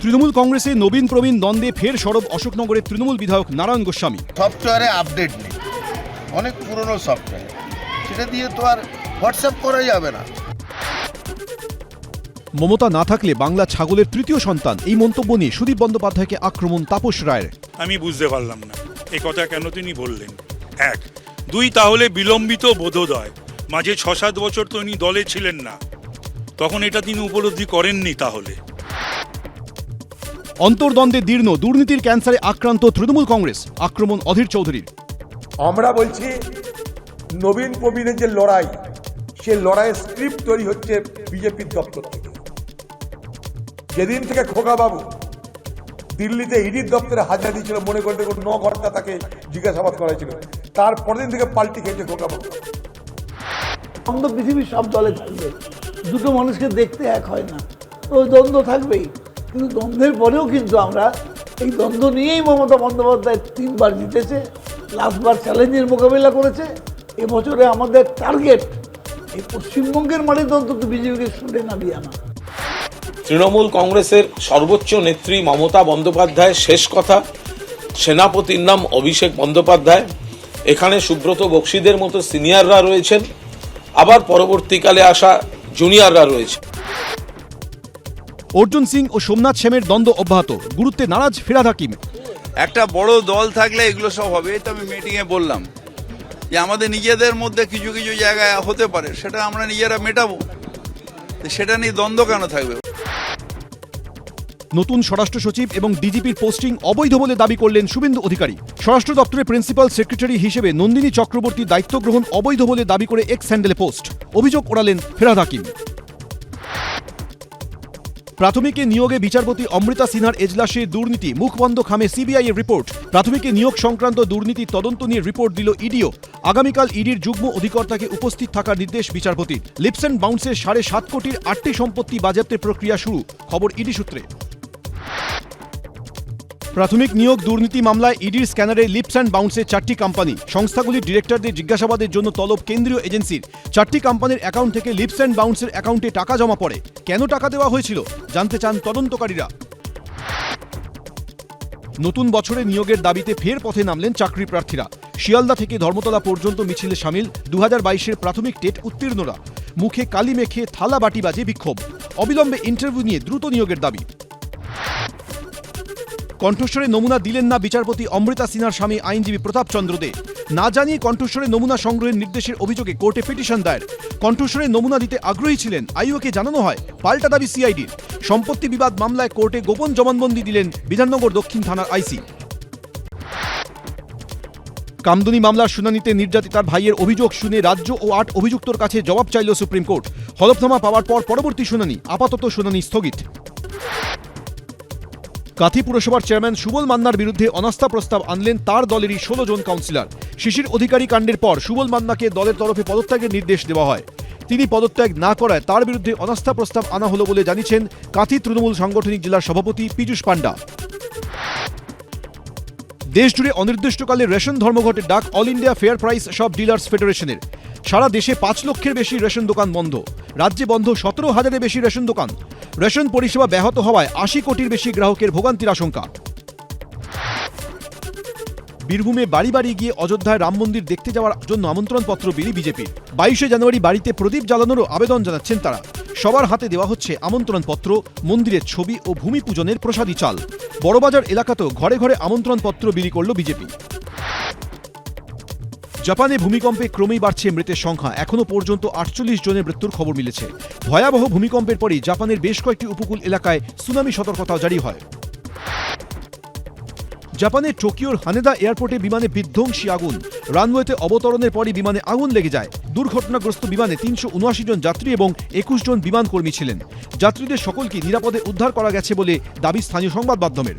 তৃণমূল কংগ্রেসে নবীন প্রবীণ দ্বন্দ্বে ফের সরব অশোকনগরের তৃণমূল বিধায়ক নারায়ণ গোস্বামী। সফটওয়্যারে আপডেট নেই, অনেক পুরনো সফটওয়্যার, সেটা দিয়ে তো আর হোয়াটসঅ্যাপ করা যাবে না। মমতা না থাকলে বাংলা ছাগলের তৃতীয় সন্তান, এই মন্তব্য নিয়ে সুদীপ বন্দ্যোপাধ্যায়কে আক্রমণ তাপস রায়ের। আমি বুঝতে পারলাম না এ কথা কেন তিনি বললেন। এক, দুই, তাহলে বিলম্বিত বোধোদয়, মাঝে ৬-৭ বছর তো উনি দলে ছিলেন না, তখন এটা তিনি উপলব্ধি করেননি। তাহলে অন্তর্দ্বন্দ্বে দীর্ণ, দুর্নীতির ক্যান্সারে আক্রান্ত তৃণমূল কংগ্রেস, আক্রমণ অধীর চৌধুরীর। আমরা বলছি নবীন প্রবীণের যে লড়াই, সে লড়াইয়ের স্ক্রিপ্ট তৈরি হচ্ছে বিজেপির দপ্তর থেকে। যেদিন থেকে খোকাবাবু দিল্লিতে ইডির দপ্তরে হাজিরা দিয়েছিল, মনে করে দেখুন 9 ঘন্টা তাকে জিজ্ঞাসাবাদ করা ছিল, তারপর দিন থেকে পাল্টি খেয়েছে খোকাবাবু। দ্বন্দ্ব পৃথিবীর সব দলে থাকবে, দুটো মানুষকে দেখতে এক হয় না, তো দ্বন্দ্ব থাকবেই। কিন্তু দ্বন্দ্বের পরেও কিন্তু আমরা এই দ্বন্দ্ব নিয়েই মমতা বন্দ্যোপাধ্যায় 3 বার জিতেছে, লাস্টবার চ্যালেঞ্জের মোকাবিলা করেছে। এবছরে আমাদের টার্গেট এই পশ্চিমবঙ্গের মাটিতে অন্তত বিজেপিকে শুনে নামিয়ে আনা। তৃণমূল কংগ্রেসের সর্বোচ্চ নেত্রী মমতা বন্দ্যোপাধ্যায়ের শেষ কথা, সেনাপতির নাম অভিষেক বন্দ্যোপাধ্যায়। এখানে সুব্রত বক্সিদের মতো সিনিয়ররা রয়েছেন, আবার পরবর্তীকালে আসা জুনিয়ররা রয়েছে। অর্জুন সিং ও সোমনাথ সেনের দ্বন্দ্ব অব্যাহত, গুরুত্বে নারাজ ফিরহাদ হাকিম। একটা বড় দল থাকলে এগুলো সব হবে, তো আমি মিটিংয়ে বললাম যে আমাদের নিজেদের মধ্যে কিছু কিছু জায়গায় হতে পারে, সেটা আমরা নিজেরা মেটাবো, সেটা নিয়ে দ্বন্দ্ব কেন থাকবে। নতুন স্বরাষ্ট্র সচিব এবং ডিজিপির পোস্টিং অবৈধ বলে দাবি করলেন শুভেন্দু অধিকারী। স্বরাষ্ট্র দপ্তরের প্রিন্সিপাল সেক্রেটারি হিসেবে নন্দিনী চক্রবর্তী দায়িত্ব গ্রহণ অবৈধ বলে দাবি করে এক্স হ্যান্ডেলে পোস্ট, অভিযোগ ওড়ালেন ফিরহাদ হাকিম। প্রাথমিকে নিয়োগে বিচারপতি অমৃতা সিনহার এজলাসে দুর্নীতি, মুখবন্ধ খামে সিবিআই এর রিপোর্ট। প্রাথমিকে নিয়োগ সংক্রান্ত দুর্নীতি তদন্ত নিয়ে রিপোর্ট দিল ইডিও। আগামীকাল ইডির যুগ্ম অধিকর্তাকে উপস্থিত থাকার নির্দেশ বিচারপতির। লিপস অ্যান্ড বাউন্সের 7.5 কোটির 8টি সম্পত্তি বাজেয়াপ্তের প্রক্রিয়া শুরু, খবর ইডি সূত্রে। প্রাথমিক নিয়োগ দুর্নীতি মামলায় ইডির স্ক্যানারে লিপস অ্যান্ড বাউন্সের 4টি কোম্পানি। সংস্থাগুলির ডিরেক্টরদের জিজ্ঞাসাবাদের জন্য তলব কেন্দ্রীয় এজেন্সির। 4টি কোম্পানির অ্যাকাউন্ট থেকে লিপস অ্যান্ড বাউন্সের অ্যাকাউন্টে টাকা জমা পড়ে। কেন টাকা দেওয়া হয়েছিল জানতে চান তদন্তকারীরা। নতুন বছরে নিয়োগের দাবিতে ফের পথে নামলেন চাকরি প্রার্থীরা। শিয়ালদা থেকে ধর্মতলা পর্যন্ত মিছিলে সামিল 2022-এর প্রাথমিক টেট উত্তীর্ণরা। মুখে কালি মেখে থালা বাটি বাজে বিক্ষোভ। অবিলম্বে ইন্টারভিউ নিয়ে দ্রুত নিয়োগের দাবি। কণ্ঠস্বরে নমুনা দিলেন না বিচারপতি অমৃতা সিনহার স্বামী আইনজীবী প্রতাপ চন্দ্র দে। না জানিয়ে কণ্ঠস্বরে নমুনা সংগ্রহের নির্দেশের অভিযোগে কোর্টে পিটিশন দায়ের। কণ্ঠস্বরে নমুনা দিতে আগ্রহী ছিলেন, আইওকে জানানো হয়, পাল্টা দাবি সিআইডির। সম্পত্তি বিবাদ মামলায় কোর্টে গোপন জবানবন্দি দিলেন বিধাননগর দক্ষিণ থানার আইসি। কামদুনি মামলার শুনানিতে নির্যাতিতার ভাইয়ের অভিযোগ শুনে রাজ্য ও 8 অভিযুক্তর কাছে জবাব চাইল সুপ্রিম কোর্ট। হলফনামা পাওয়ার পর পরবর্তী শুনানি, আপাতত শুনানি স্থগিত। কাথি পুরসভার চেয়ারম্যান সুবল মান্নার বিরুদ্ধে অনাস্থা প্রস্তাব আনলেন তার দলেরই 16 জন কাউন্সিলর। শিশির অধিকারী কাণ্ডের পর সুবল মান্নাকে দলের তরফে পদত্যাগের নির্দেশ দেওয়া হয়। তিনি পদত্যাগ না করায় তার বিরুদ্ধে অনাস্থা প্রস্তাব আনা হলো বলে জানিয়েছেন কাথি তৃণমূল সাংগঠনিক জেলার সভাপতি পীযূষ পান্ডা। দেশজুড়ে অনির্দিষ্টকালে রেশন ধর্মঘটের ডাক অল ইন্ডিয়া ফেয়ার প্রাইস সব ডিলার্স ফেডারেশনের। সারা দেশে 5 লক্ষের বেশি রেশন দোকান বন্ধ। রাজ্যে বন্ধ 17,000-এর বেশি রেশন দোকান। রেশন পরিষেবা ব্যাহত হওয়ায় 80 কোটির বেশি গ্রাহকের ভোগান্তির আশঙ্কা। বীরভূমে বাড়ি বাড়ি গিয়ে অযোধ্যায় রাম মন্দির দেখতে যাওয়ার জন্য আমন্ত্রণপত্র বিলি বিজেপির। 22শে জানুয়ারি বাড়িতে প্রদীপ জ্বালানোরও আবেদন জানাচ্ছেন তারা। সবার হাতে দেওয়া হচ্ছে আমন্ত্রণপত্র, মন্দিরের ছবি ও ভূমি পূজনের প্রসাদী চাল। বড়বাজার এলাকাতেও ঘরে ঘরে আমন্ত্রণপত্র বিলি করল বিজেপি। জাপানে ভূমিকম্পে ক্রমেই বাড়ছে মৃতের সংখ্যা। এখনও পর্যন্ত 48 জনের মৃত্যুর খবর মিলেছে। ভয়াবহ ভূমিকম্পের পরই জাপানের বেশ কয়েকটি উপকূল এলাকায় সুনামি সতর্কতা জারি হয়। জাপানের টোকিওর হানেদা এয়ারপোর্টে বিমানে বিধ্বংসী আগুন। রানওয়েতে অবতরণের পরই বিমানে আগুন লেগে যায়। দুর্ঘটনাগ্রস্ত বিমানে 379 জন যাত্রী এবং 21 জন বিমান কর্মী ছিলেন। যাত্রীদের সকলকে নিরাপদে উদ্ধার করা গেছে বলে দাবি স্থানীয় সংবাদ মাধ্যমের।